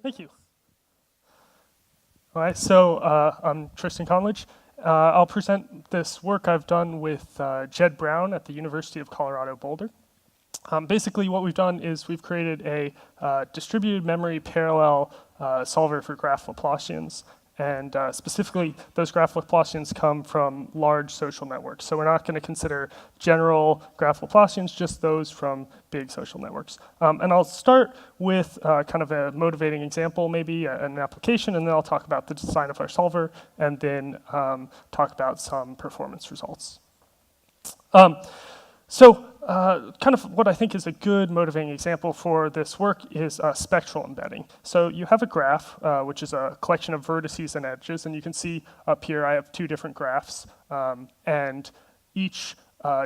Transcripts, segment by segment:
Thank you. All right, so I'm Tristan Konolige. I'll present this work I've done with Jed Brown at the University of Colorado Boulder. Basically, what we've done is we've created a distributed memory parallel solver for Graph Laplacians. And specifically, those Graph Laplacians come from large social networks. So we're not going to consider general Graph Laplacians, just those from big social networks. And I'll start with kind of a motivating example, maybe an application, and then I'll talk about the design of our solver, and then talk about some performance results. Kind of what I think is a good motivating example for this work is spectral embedding. So you have a graph, which is a collection of vertices and edges, and you can see up here I have two different graphs, and each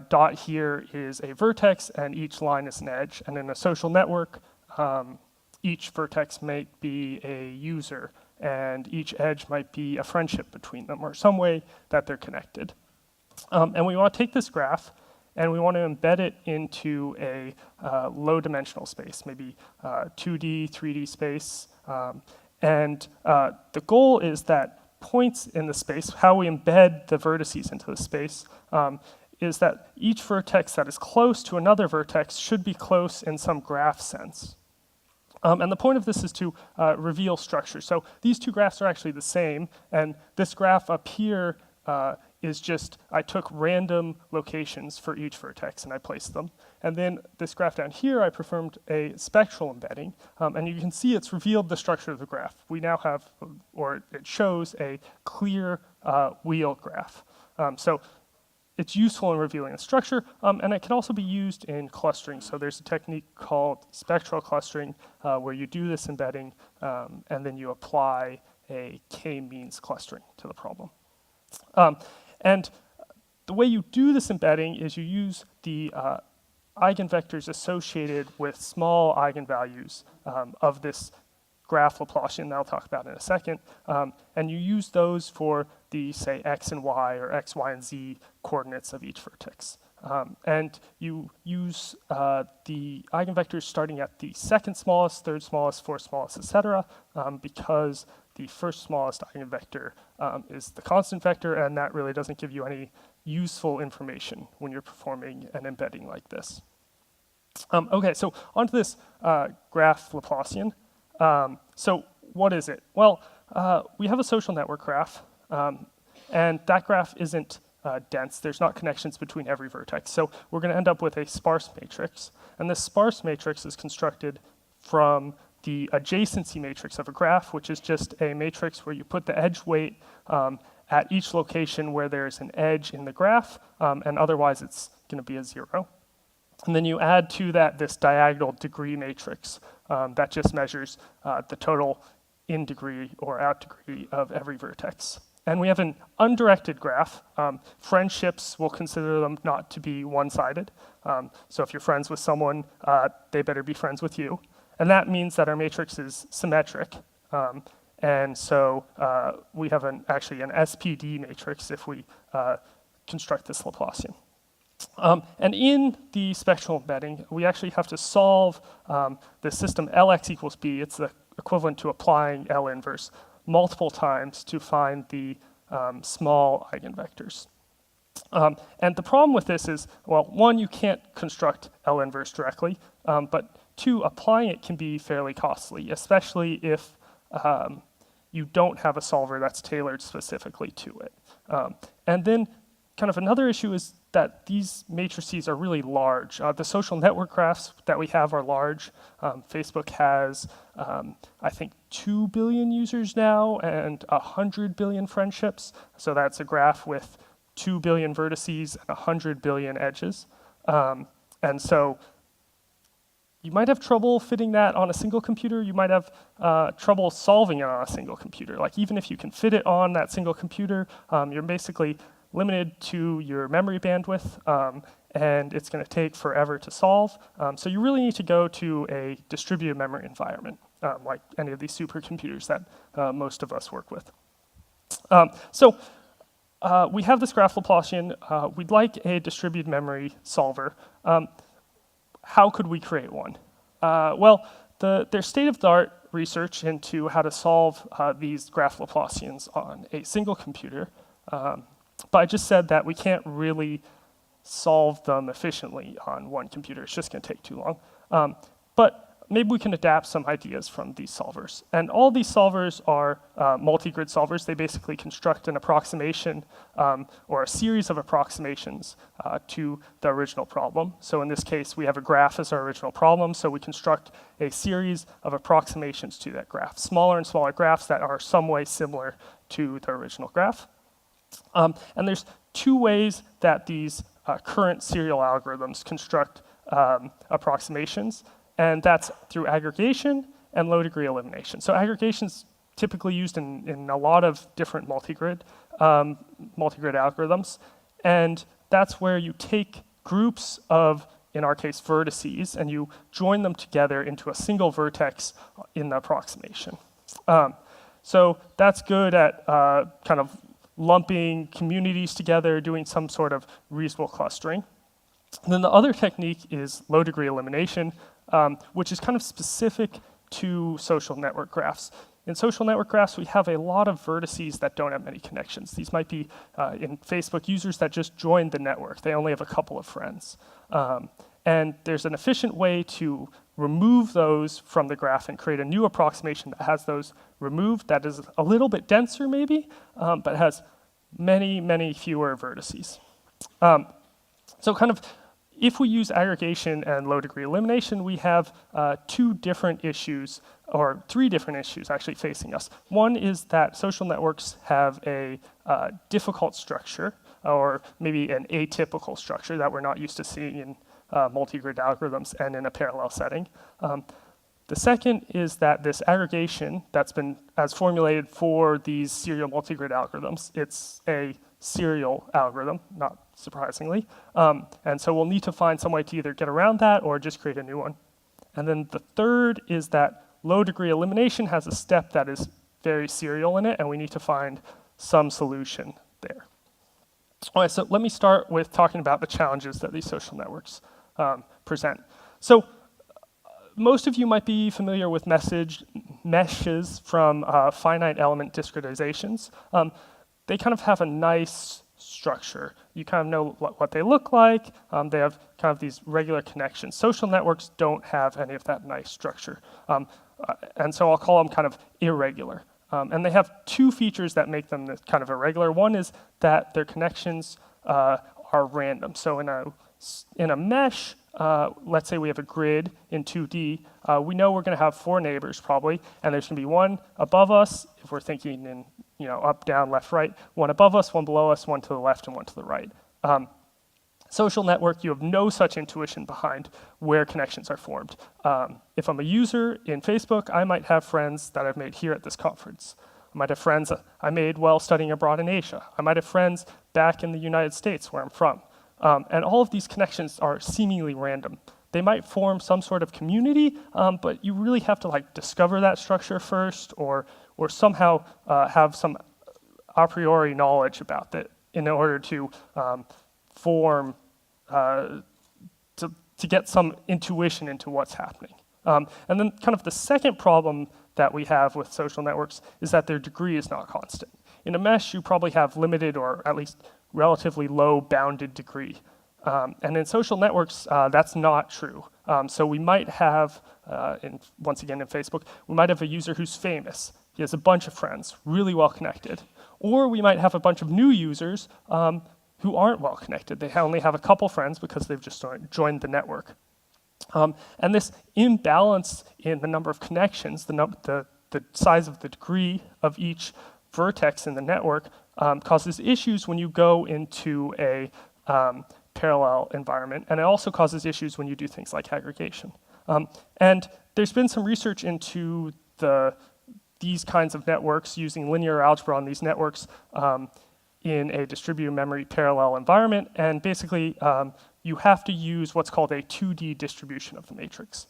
dot here is a vertex, and each line is an edge. And in a social network, each vertex might be a user, and each edge might be a friendship between them, or some way that they're connected. And we want to take this graph, and we want to embed it into a low-dimensional space, maybe 2D, 3D space. And the goal is that points in the space, how we embed the vertices into the space, is that each vertex that is close to another vertex should be close in some graph sense. And the point of this is to reveal structure. So these two graphs are actually the same, and this graph up here is just, I took random locations for each vertex and I placed them. And then this graph down here, I performed a spectral embedding, and you can see it's revealed the structure of the graph. We now have, or it shows a clear wheel graph. So it's useful in revealing the structure, and it can also be used in clustering. So there's a technique called spectral clustering where you do this embedding and then you apply a k-means clustering to the problem. And the way you do this embedding is you use the eigenvectors associated with small eigenvalues of this graph Laplacian that I'll talk about in a second, and you use those for the, say, x and y, or x, y, and z coordinates of each vertex. And you use the eigenvectors starting at the second smallest, third smallest, fourth smallest, etc., because the first smallest eigenvector is the constant vector, and that really doesn't give you any useful information when you're performing an embedding like this. Okay, so onto this graph Laplacian. So what is it? Well, we have a social network graph, and that graph isn't dense. There's not connections between every vertex. So we're going to end up with a sparse matrix, and this sparse matrix is constructed from the adjacency matrix of a graph, which is just a matrix where you put the edge weight at each location where there's an edge in the graph, and otherwise it's going to be a 0. And then you add to that this diagonal degree matrix that just measures the total in degree or out degree of every vertex. And we have an undirected graph. Friendships, we'll consider them not to be one-sided. So if you're friends with someone, they better be friends with you. And that means that our matrix is symmetric. And so we have actually an SPD matrix if we construct this Laplacian. And in the spectral embedding, we actually have to solve the system Lx equals b. It's the equivalent to applying L inverse multiple times to find the small eigenvectors. And the problem with this is, well, one, you can't construct L inverse directly, but two, applying it can be fairly costly, especially if you don't have a solver that's tailored specifically to it. And then kind of another issue is that these matrices are really large. The social network graphs that we have are large. Facebook has, I think, 2 billion users now and 100 billion friendships. So that's a graph with 2 billion vertices and 100 billion edges. And so you might have trouble fitting that on a single computer. You might have trouble solving it on a single computer. Like even if you can fit it on that single computer, you're basically limited to your memory bandwidth, and it's going to take forever to solve. So you really need to go to a distributed memory environment, like any of these supercomputers that most of us work with. So we have this graph Laplacian. We'd like a distributed memory solver. How could we create one? Well, their state-of-the-art research into how to solve these graph Laplacians on a single computer. But I just said that we can't really solve them efficiently on one computer. It's just going to take too long. But maybe we can adapt some ideas from these solvers. And all these solvers are multi-grid solvers. They basically construct an approximation or a series of approximations to the original problem. So in this case, we have a graph as our original problem, so we construct a series of approximations to that graph, smaller and smaller graphs that are some way similar to the original graph. And there's two ways that these current serial algorithms construct approximations, and that's through aggregation and low-degree elimination. So aggregation is typically used in a lot of different multi-grid algorithms, and that's where you take groups of, in our case, vertices, and you join them together into a single vertex in the approximation. So that's good at kind of lumping communities together, doing some sort of reasonable clustering. And then the other technique is low-degree elimination, which is kind of specific to social network graphs. In social network graphs, we have a lot of vertices that don't have many connections. These might be, in Facebook, users that just joined the network. They only have a couple of friends. And there's an efficient way to remove those from the graph and create a new approximation that has those removed, that is a little bit denser maybe, but has many, many fewer vertices. So kind of, if we use aggregation and low-degree elimination, we have two different issues, or three different issues actually facing us. One is that social networks have a difficult structure, or maybe an atypical structure that we're not used to seeing in multi-grid algorithms and in a parallel setting. The second is that this aggregation that's been as formulated for these serial multi-grid algorithms, it's a serial algorithm, not surprisingly. And so we'll need to find some way to either get around that or just create a new one. And then the third is that low-degree elimination has a step that is very serial in it, and we need to find some solution there. All right, so let me start with talking about the challenges that these social networks present. So most of you might be familiar with meshes from finite element discretizations. They kind of have a nice structure. You kind of know what they look like. They have kind of these regular connections. Social networks don't have any of that nice structure. And so I'll call them kind of irregular. And they have two features that make them kind of irregular. One is that their connections are random. So in a mesh, let's say we have a grid in 2D, we know we're going to have four neighbors probably, and there's going to be one above us, if we're thinking in up, down, left, right, one above us, one below us, one to the left, and one to the right. Social network, you have no such intuition behind where connections are formed. If I'm a user in Facebook, I might have friends that I've made here at this conference. I might have friends I made while studying abroad in Asia. I might have friends back in the United States where I'm from. And all of these connections are seemingly random. They might form some sort of community, but you really have to discover that structure first, or somehow have some a priori knowledge about it in order to form, to get some intuition into what's happening. And then kind of the second problem that we have with social networks is that their degree is not constant. In a mesh, you probably have limited or at least relatively low bounded degree. And in social networks, that's not true. So we might have, once again in Facebook, we might have a user who's famous. He has a bunch of friends, really well connected. Or we might have a bunch of new users who aren't well connected. They only have a couple friends because they've just joined the network. And this imbalance in the number of connections, the size of the degree of each vertex in the network causes issues when you go into a parallel environment, and it also causes issues when you do things like aggregation. And there's been some research into these kinds of networks using linear algebra on these networks in a distributed memory parallel environment, and basically you have to use what's called a 2D distribution of the matrix.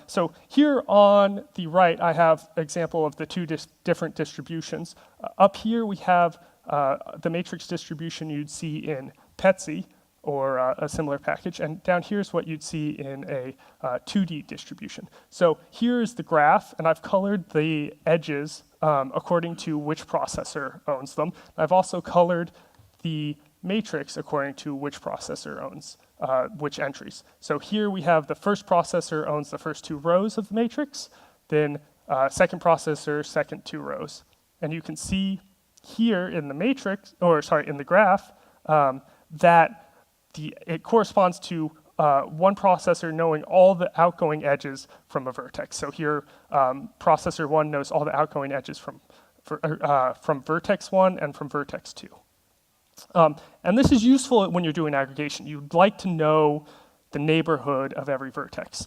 So here on the right, I have an example of the two different distributions. Up here we have the matrix distribution you'd see in PETSI, or a similar package. And down here is what you'd see in a 2D distribution. So here's the graph, and I've colored the edges according to which processor owns them. I've also colored the matrix according to which processor owns which entries. So here we have the first processor owns the first 2 rows of the matrix, then second processor, second 2 rows. And you can see here in the matrix, or sorry, in the graph, that it corresponds to one processor knowing all the outgoing edges from a vertex. So here, processor 1 knows all the outgoing edges from vertex 1 and from vertex 2. And this is useful when you're doing aggregation. You'd like to know the neighborhood of every vertex.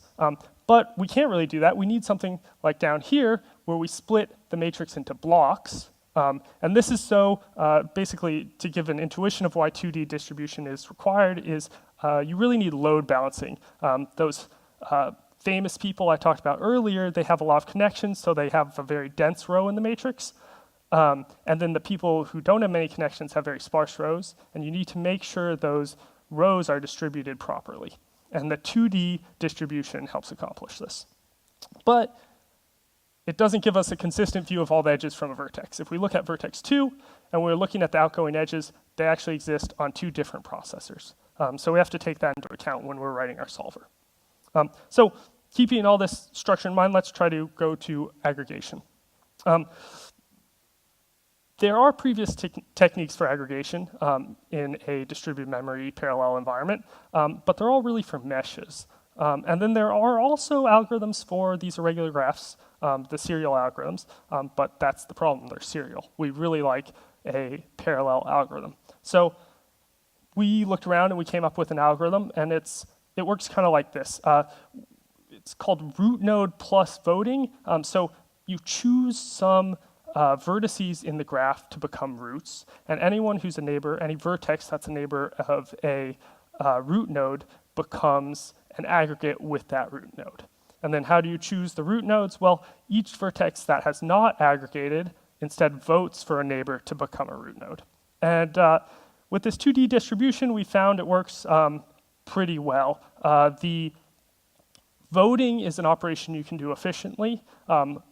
But we can't really do that. We need something like down here where we split the matrix into blocks. And this is so, basically, to give an intuition of why 2D distribution is required is you really need load balancing. Those famous people I talked about earlier, they have a lot of connections, so they have a very dense row in the matrix. And then the people who don't have many connections have very sparse rows, and you need to make sure those rows are distributed properly. And the 2D distribution helps accomplish this. But it doesn't give us a consistent view of all the edges from a vertex. If we look at vertex 2, and we're looking at the outgoing edges, they actually exist on 2 different processors. So we have to take that into account when we're writing our solver. So keeping all this structure in mind, let's try to go to aggregation. There are previous techniques for aggregation in a distributed memory parallel environment, but they're all really for meshes. And then there are also algorithms for these irregular graphs, the serial algorithms, but that's the problem, they're serial. We really like a parallel algorithm. So we looked around and we came up with an algorithm, and it works kind of like this. It's called root node plus voting. So you choose some vertices in the graph to become roots, and anyone who's a neighbor, any vertex that's a neighbor of a root node becomes an aggregate with that root node. And then how do you choose the root nodes? Well, each vertex that has not aggregated instead votes for a neighbor to become a root node. And with this 2D distribution, we found it works pretty well. The voting is an operation you can do efficiently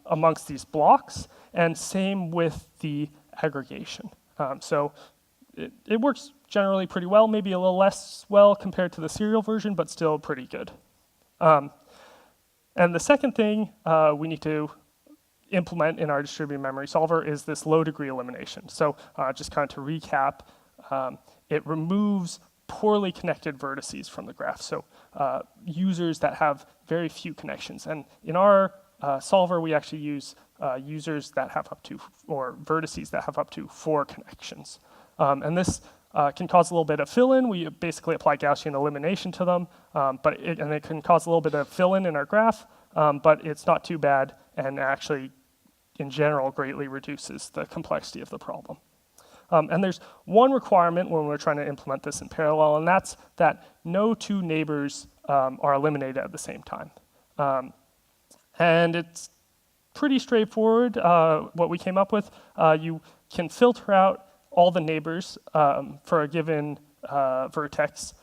amongst these blocks, and same with the aggregation. So it works generally pretty well, maybe a little less well compared to the serial version, but still pretty good. And the second thing we need to implement in our distributed memory solver is this low degree elimination. So just kind of to recap, it removes poorly connected vertices from the graph. So users that have very few connections. And in our solver, we actually use users that have up to, or vertices that have up to 4 connections. And this can cause a little bit of fill-in. We basically apply Gaussian elimination to them, and it can cause a little bit of fill-in in our graph, but it's not too bad, and actually, in general, greatly reduces the complexity of the problem. And there's one requirement when we're trying to implement this in parallel, and that's that no 2 neighbors are eliminated at the same time. And it's pretty straightforward, what we came up with. You can filter out all the neighbors for a given vertex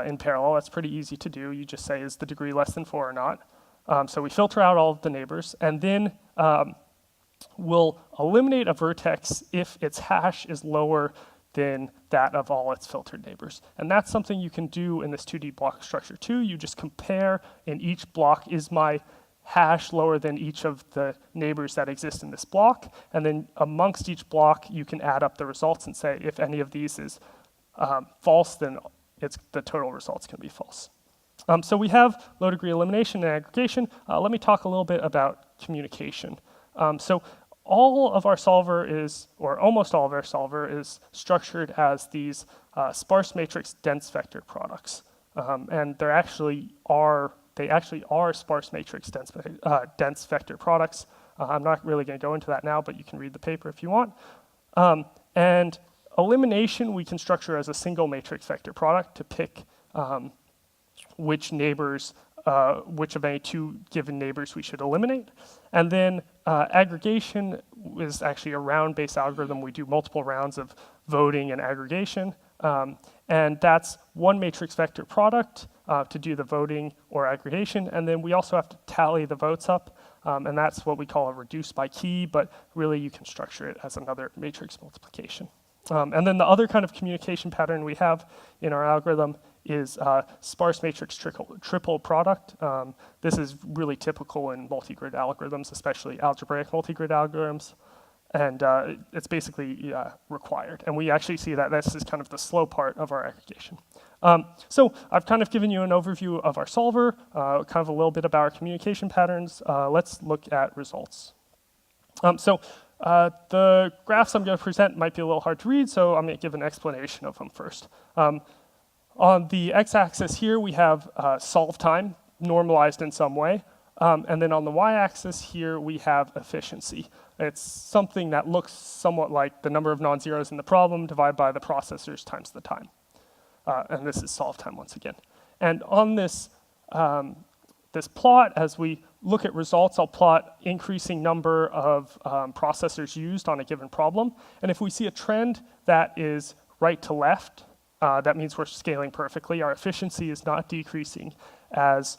in parallel. That's pretty easy to do. You just say, is the degree less than 4 or not? So we filter out all of the neighbors, and then we'll eliminate a vertex if its hash is lower than that of all its filtered neighbors. And that's something you can do in this 2D block structure too. You just compare in each block, is my hash lower than each of the neighbors that exist in this block, and then amongst each block you can add up the results and say if any of these is false, then the total results can be false. So we have low degree elimination and aggregation. Let me talk a little bit about communication. So all of our solver is, or almost all of our solver is structured as these sparse matrix dense vector products, and they actually are sparse matrix dense vector products. I'm not really going to go into that now, but you can read the paper if you want. And elimination we can structure as a single matrix vector product to pick which neighbors, which of any 2 given neighbors we should eliminate. And then aggregation is actually a round-based algorithm. We do multiple rounds of voting and aggregation. And that's one matrix vector product to do the voting or aggregation. And then we also have to tally the votes up. And that's what we call a reduce by key, but really you can structure it as another matrix multiplication. And then the other kind of communication pattern we have in our algorithm is sparse matrix triple product. This is really typical in multi-grid algorithms, especially algebraic multi-grid algorithms. And it's basically required. And we actually see that this is kind of the slow part of our aggregation. So I've kind of given you an overview of our solver, kind of a little bit about our communication patterns. Let's look at results. The graphs I'm going to present might be a little hard to read, so I'm going to give an explanation of them first. On the x-axis here, we have solve time normalized in some way. And then on the y-axis here, we have efficiency. It's something that looks somewhat like the number of non-zeros in the problem divided by the processors times the time. And this is solve time once again. And on this, this plot, as we look at results, I'll plot increasing number of processors used on a given problem. And if we see a trend that is right to left, that means we're scaling perfectly. Our efficiency is not decreasing as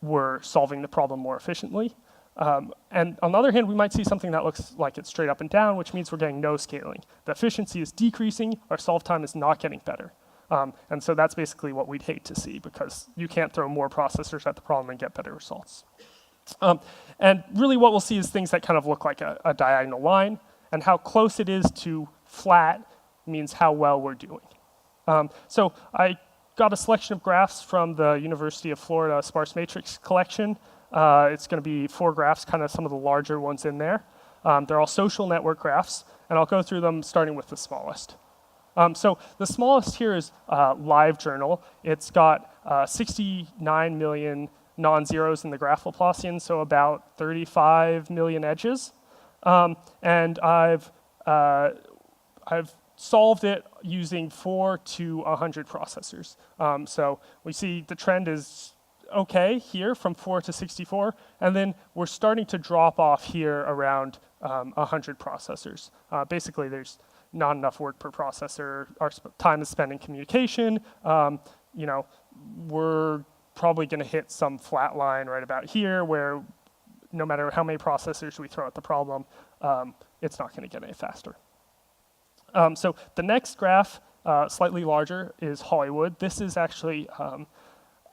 we're solving the problem more efficiently. And on the other hand, we might see something that looks like it's straight up and down, which means we're getting no scaling. The efficiency is decreasing, our solve time is not getting better. And so that's basically what we'd hate to see, because you can't throw more processors at the problem and get better results. And really what we'll see is things that kind of look like a diagonal line, and how close it is to flat means how well we're doing. So I got a selection of graphs from the University of Florida sparse matrix collection. It's going to be 4 graphs, kind of some of the larger ones in there. They're all social network graphs, and I'll go through them starting with the smallest. So the smallest here is LiveJournal. It's got 69 million non-zeros in the Graph Laplacian, so about 35 million edges. And I've solved it using 4 to 100 processors. So we see the trend is okay here from 4 to 64, and then we're starting to drop off here around 100 processors. Basically, there's not enough work per processor. Our time is spent in communication. We're probably going to hit some flat line right about here, where no matter how many processors we throw at the problem, it's not going to get any faster. So the next graph, slightly larger, is Hollywood. This is actually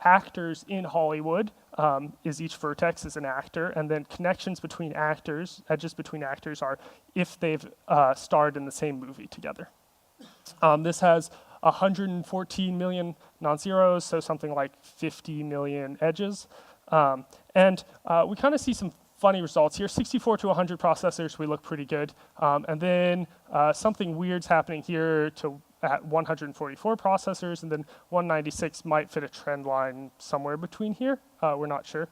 actors in Hollywood. Is each vertex is an actor, and then connections between actors, edges between actors, are if they've starred in the same movie together. This has 114 million non-zeros, so something like 50 million edges. And we kind of see some funny results here. 64 to 100 processors, we look pretty good. And then something weird's happening here at 144 processors, and then 196 might fit a trend line somewhere between here. We're not sure.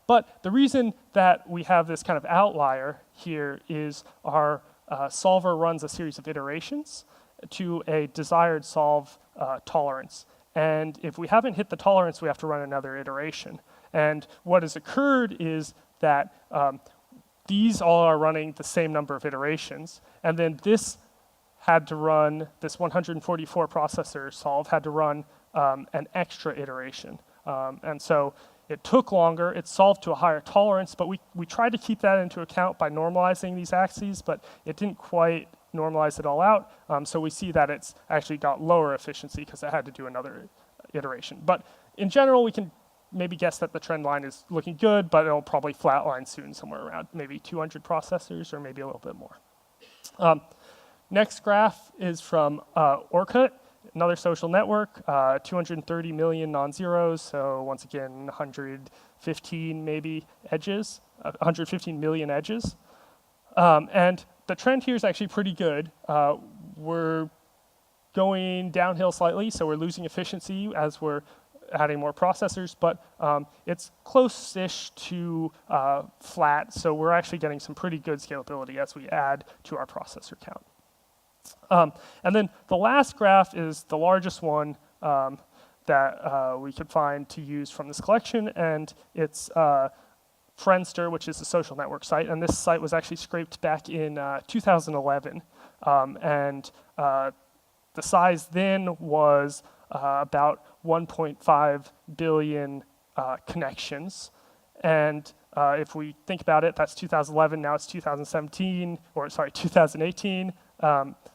But the reason that we have this kind of outlier here is our solver runs a series of iterations to a desired solve tolerance. And if we haven't hit the tolerance, we have to run another iteration. And what has occurred is that these all are running the same number of iterations, and then this 144 processor solve had to run an extra iteration. And so it took longer, it solved to a higher tolerance, but we tried to keep that into account by normalizing these axes, but it didn't quite normalize it all out. So we see that it's actually got lower efficiency because it had to do another iteration. But in general, we can maybe guess that the trend line is looking good, but it'll probably flatline soon somewhere around maybe 200 processors or maybe a little bit more. Next graph is from Orkut, another social network, 230 million non-zeros, so once again, 115 maybe edges, 115 million edges. And the trend here is actually pretty good. We're going downhill slightly, so we're losing efficiency as we're adding more processors, but it's close-ish to flat, so we're actually getting some pretty good scalability as we add to our processor count. And then the last graph is the largest one that we could find to use from this collection, and it's Friendster, which is a social network site, and this site was actually scraped back in 2011, and The size then was about 1.5 billion connections. And if we think about it, that's 2011, now it's 2017, or sorry, 2018.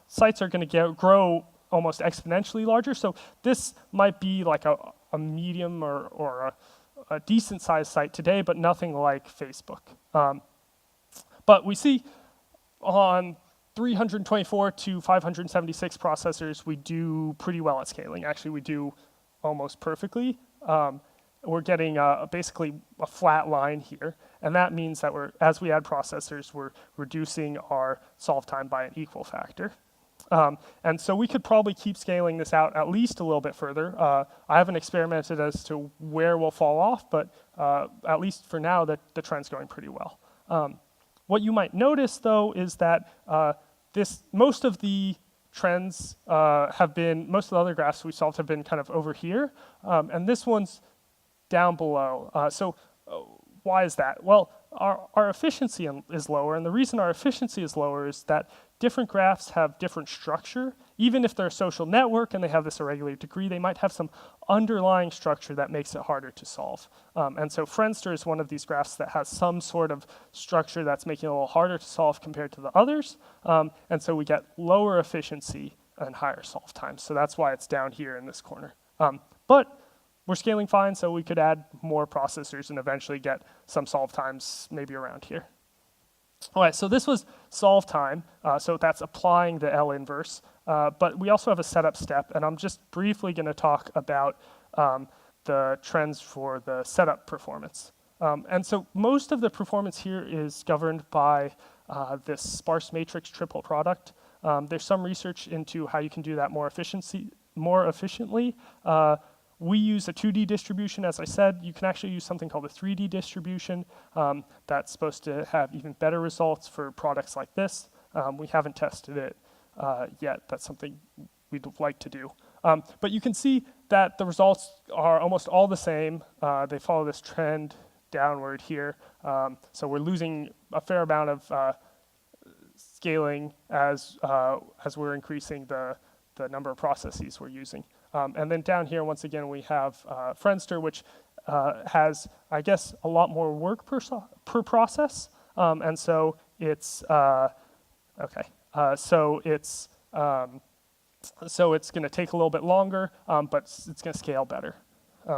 Sites are going to grow almost exponentially larger. So this might be like a medium or a decent sized site today, but nothing like Facebook. But we see on 324 to 576 processors, we do pretty well at scaling. Actually, we do almost perfectly. We're getting basically a flat line here. And that means that as we add processors, we're reducing our solve time by an equal factor. And so we could probably keep scaling this out at least a little bit further. I haven't experimented as to where we'll fall off, but at least for now, the trend's going pretty well. What you might notice, though, is that most of the trends most of the other graphs we solved have been kind of over here, and this one's down below. Why is that? Well, our efficiency is lower, and the reason our efficiency is lower is that different graphs have different structure. Even if they're a social network and they have this irregular degree, they might have some underlying structure that makes it harder to solve. And so Friendster is one of these graphs that has some sort of structure that's making it a little harder to solve compared to the others. And so we get lower efficiency and higher solve time. So that's why it's down here in this corner. But we're scaling fine, so we could add more processors and eventually get some solve times maybe around here. All right, so this was solve time, so that's applying the L inverse. But we also have a setup step, and I'm just briefly going to talk about the trends for the setup performance. And so most of the performance here is governed by this sparse matrix triple product. There's some research into how you can do that more efficiently. We use a 2D distribution, as I said. You can actually use something called a 3D distribution that's supposed to have even better results for products like this. We haven't tested it yet. That's something we'd like to do. But you can see that the results are almost all the same. They follow this trend downward here. So we're losing a fair amount of scaling as we're increasing the number of processes we're using. And then down here, once again, we have Friendster, which has, I guess, a lot more work per process. And so it's so it's going to take a little bit longer, but it's going to scale better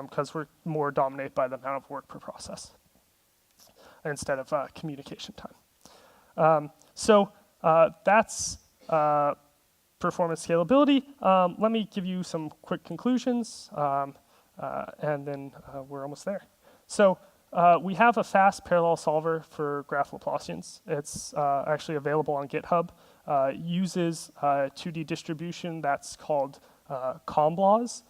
because we're more dominated by the amount of work per process instead of communication time. That's performance scalability. Let me give you some quick conclusions, and then we're almost there. So we have a fast parallel solver for Graph Laplacians. It's actually available on GitHub. Uses a 2D distribution that's called COMBLAS.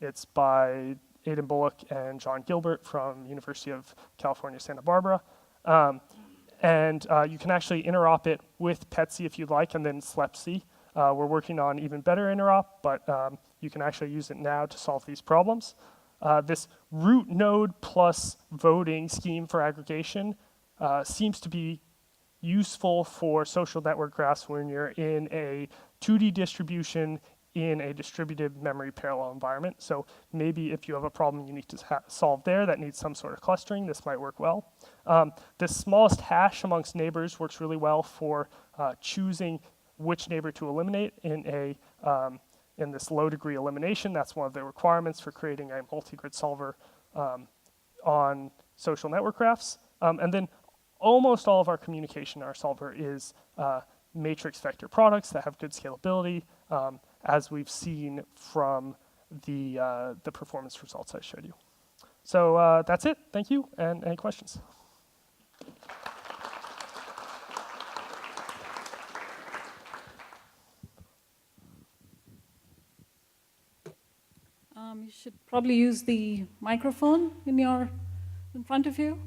It's by Aidan Bullock and John Gilbert from University of California, Santa Barbara. And you can actually interop it with PETSI if you'd like, and then SLEPC. We're working on even better interop, but you can actually use it now to solve these problems. This root node plus voting scheme for aggregation seems to be useful for social network graphs when you're in a 2D distribution in a distributed memory parallel environment. So maybe if you have a problem you need to solve there that needs some sort of clustering, this might work well. The smallest hash amongst neighbors works really well for choosing which neighbor to eliminate in this low degree elimination. That's one of the requirements for creating a multi-grid solver on social network graphs. And then almost all of our communication in our solver is matrix vector products that have good scalability, as we've seen from the performance results I showed you. So that's it. Thank you. And any questions? You should probably use the microphone in front of you.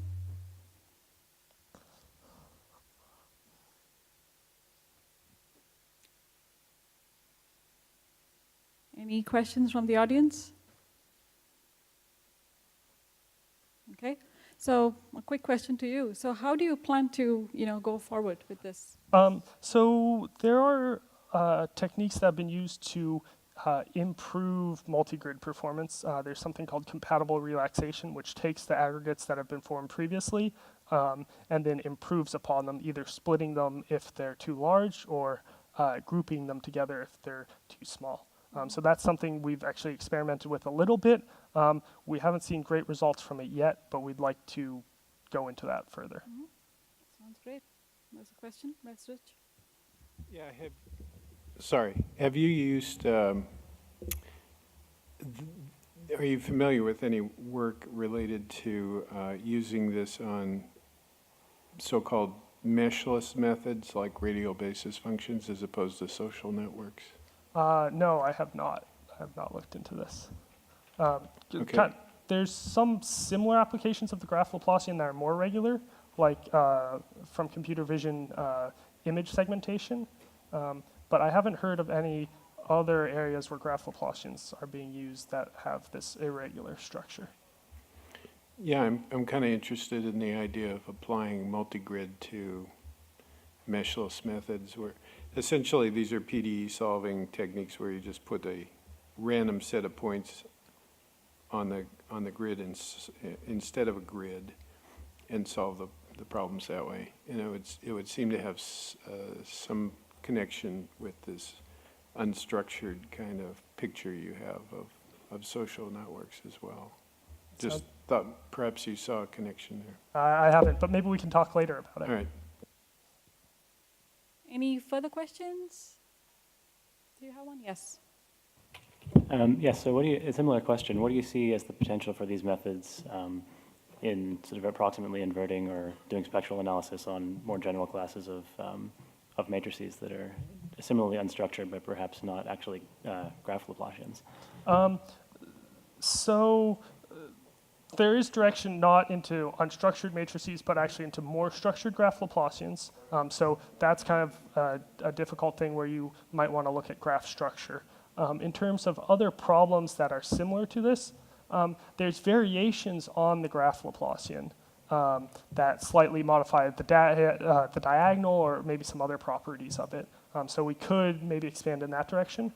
Any questions from the audience? Okay, so a quick question to you. So how do you plan to, go forward with this? So there are techniques that have been used to improve multi-grid performance. There's something called compatible relaxation, which takes the aggregates that have been formed previously and then improves upon them, either splitting them if they're too large or grouping them together if they're too small. So that's something we've actually experimented with a little bit. We haven't seen great results from it yet, but we'd like to go into that further. Sounds great. There's a question, Rich. Yeah, have you used, are you familiar with any work related to using this on so-called meshless methods like radial basis functions as opposed to social networks? No, I have not. I have not looked into this. Okay. There's some similar applications of the Graph Laplacian that are more regular, like from computer vision image segmentation. But I haven't heard of any other areas where Graph Laplacians are being used that have this irregular structure. Yeah, I'm kind of interested in the idea of applying multi-grid to meshless methods where essentially these are PDE solving techniques where you just put a random set of points on the grid instead of a grid and solve the problems that way. And it would seem to have some connection with this unstructured kind of picture you have of social networks as well. Just thought perhaps you saw a connection there. I haven't, but maybe we can talk later about it. All right. Any further questions? Do you have one? Yes. Yes, so a similar question. What do you see as the potential for these methods in sort of approximately inverting or doing spectral analysis on more general classes of matrices that are similarly unstructured but perhaps not actually graph Laplacians? There is direction not into unstructured matrices, but actually into more structured graph Laplacians. So that's kind of a difficult thing where you might want to look at graph structure. In terms of other problems that are similar to this, there's variations on the graph Laplacian that slightly modify the diagonal or maybe some other properties of it. So we could maybe expand in that direction.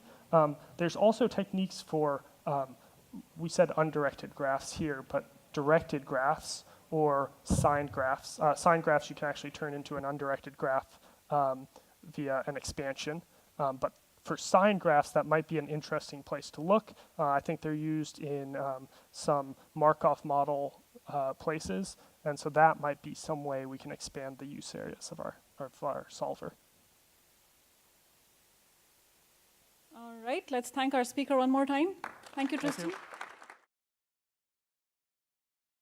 There's also techniques for we said undirected graphs here, but directed graphs or signed graphs. Signed graphs you can actually turn into an undirected graph via an expansion. But for signed graphs, that might be an interesting place to look. I think they're used in some Markov model places. And so that might be some way we can expand the use areas of our solver. All right, let's thank our speaker one more time. Thank you, Tristan. Thank you.